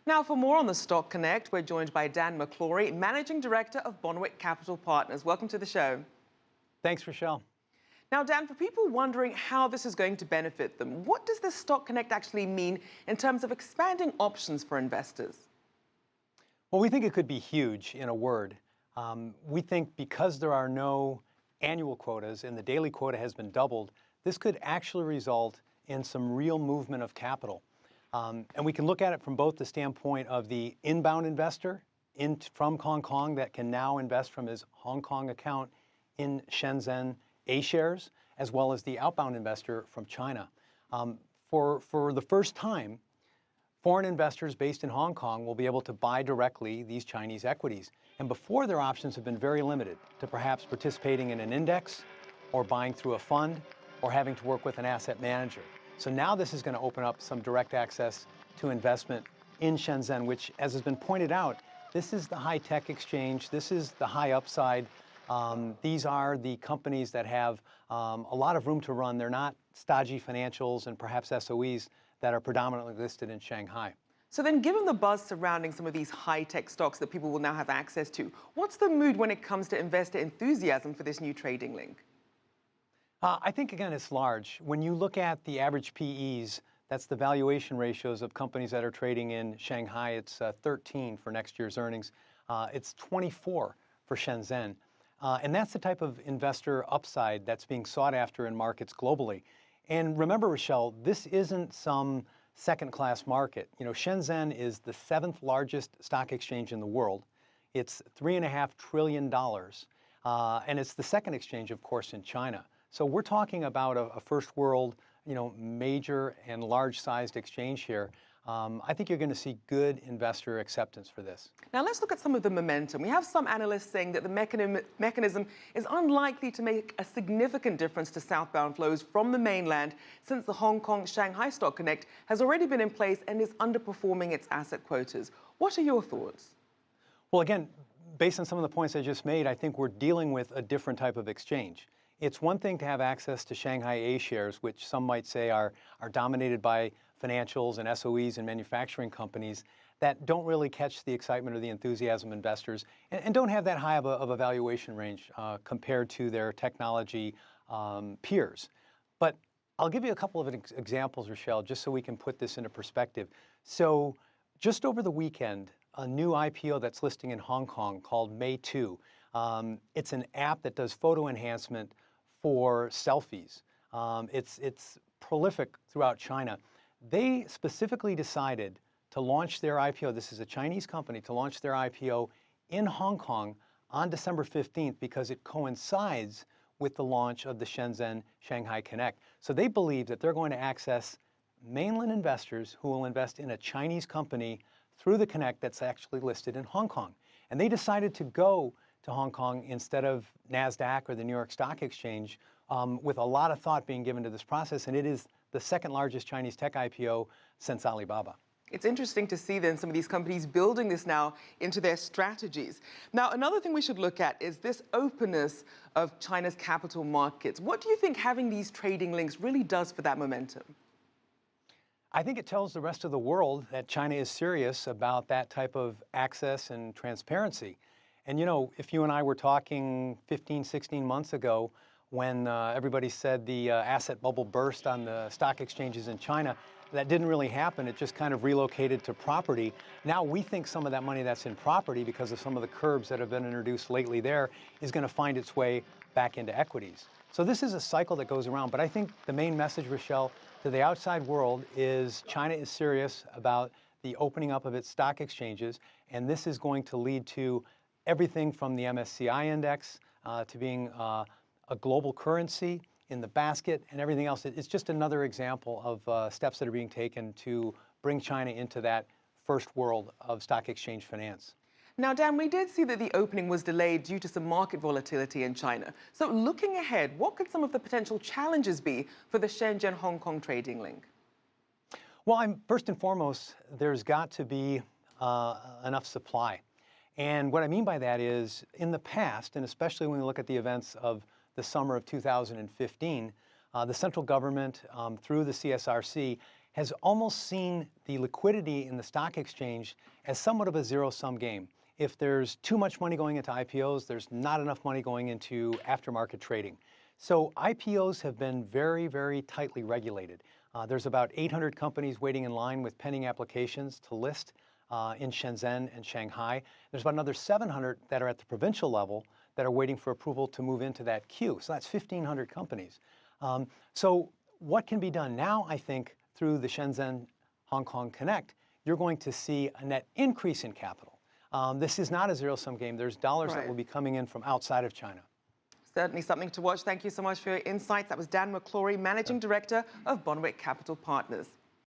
Now, for more on the Stock Connect, we're joined by Dan McClory, Managing Director of Bonwick Capital Partners. Welcome to the show. Thanks, Rachelle. Now, Dan, for people wondering how this is going to benefit them, what does the Stock Connect actually mean in terms of expanding options for investors? Well, we think it could be huge in a word. We think because there are no annual quotas and the daily quota has been doubled, this could actually result in some real movement of capital. And we can look at it from both the standpoint of the inbound investor from Hong Kong that can now invest from his Hong Kong account in Shenzhen A shares, as well as the outbound investor from China. For the first time, foreign investors based in Hong Kong will be able to buy directly these Chinese equities. And before, their options have been very limited to perhaps participating in an index or buying through a fund or having to work with an asset manager. So now this is going to open up some direct access to investment in Shenzhen, which, as has been pointed out, this is the high-tech exchange. This is the high upside. These are the companies that have a lot of room to run. They're not stodgy financials and perhaps SOEs that are predominantly listed in Shanghai. So then, given the buzz surrounding some of these high-tech stocks that people will now have access to, what's the mood when it comes to investor enthusiasm for this new trading link? I think, again, it's large. When you look at the average PEs, that's the valuation ratios of companies that are trading in Shanghai. It's 13 for next year's earnings. It's 24 for Shenzhen. And that's the type of investor upside that's being sought after in markets globally. And remember, Rachelle, this isn't some second-class market. You know, Shenzhen is the 7th largest stock exchange in the world. It's $3.5 trillion. And it's the second exchange, of course, in China. So we're talking about a first world, major and large-sized exchange here. I think you're going to see good investor acceptance for this. Now, let's look at some of the momentum. We have some analysts saying that the mechanism is unlikely to make a significant difference to southbound flows from the mainland since the Hong Kong-Shanghai Stock Connect has already been in place and is underperforming its asset quotas. What are your thoughts? Well, again, based on some of the points I just made, I think we're dealing with a different type of exchange. It's one thing to have access to Shanghai A shares, which some might say are dominated by financials and SOEs and manufacturing companies that don't really catch the excitement or the enthusiasm of investors and don't have that high of a valuation range compared to their technology peers. But I'll give you a couple of examples, Rachelle, just so we can put this into perspective. So just over the weekend, a new IPO that's listing in Hong Kong called May 2. It's an app that does photo enhancement for selfies. It's prolific throughout China. They specifically decided to launch their IPO. This is a Chinese company to launch their IPO in Hong Kong on December 15th because it coincides with the launch of the Shenzhen Shanghai Connect. So they believe that they're going to access mainland investors who will invest in a Chinese company through the Connect that's actually listed in Hong Kong. And they decided to go to Hong Kong instead of NASDAQ or the New York Stock Exchange with a lot of thought being given to this process. And it is the second largest Chinese tech IPO since Alibaba. It's interesting to see then some of these companies building this now into their strategies. Now, another thing we should look at is this openness of China's capital markets. What do you think having these trading links really does for that momentum? I think it tells the rest of the world that China is serious about that type of access and transparency. And if you and I were talking 15, 16 months ago when everybody said the asset bubble burst on the stock exchanges in China, that didn't really happen. It just kind of relocated to property. Now we think some of that money that's in property because of some of the curbs that have been introduced lately there is going to find its way back into equities. So this is a cycle that goes around. But I think the main message, Rachelle, to the outside world is China is serious about the opening up of its stock exchanges. And this is going to lead to everything from the MSCI index to being a global currency in the basket and everything else. It's just another example of steps that are being taken to bring China into that first world of stock exchange finance. Now, Dan, we did see that the opening was delayed due to some market volatility in China. So looking ahead, what could some of the potential challenges be for the Shenzhen-Hong Kong trading link? Well, first and foremost, there's got to be enough supply. And what I mean by that is, in the past, and especially when we look at the events of the summer of 2015, the central government, through the CSRC, has almost seen the liquidity in the stock exchange as somewhat of a zero-sum game. If there's too much money going into IPOs, there's not enough money going into aftermarket trading. So IPOs have been very, very tightly regulated. There's about 800 companies waiting in line with pending applications to list in Shenzhen and Shanghai. There's about another 700 that are at the provincial level that are waiting for approval to move into that queue. So that's 1,500 companies. So what can be done now, I think, through the Shenzhen Hong Kong Connect, you're going to see a net increase in capital. This is not a zero-sum game. There's dollars that will be coming in from outside of China. Certainly something to watch. Thank you so much for your insights. That was Dan McClory, Managing Director of Bonwick Capital Partners.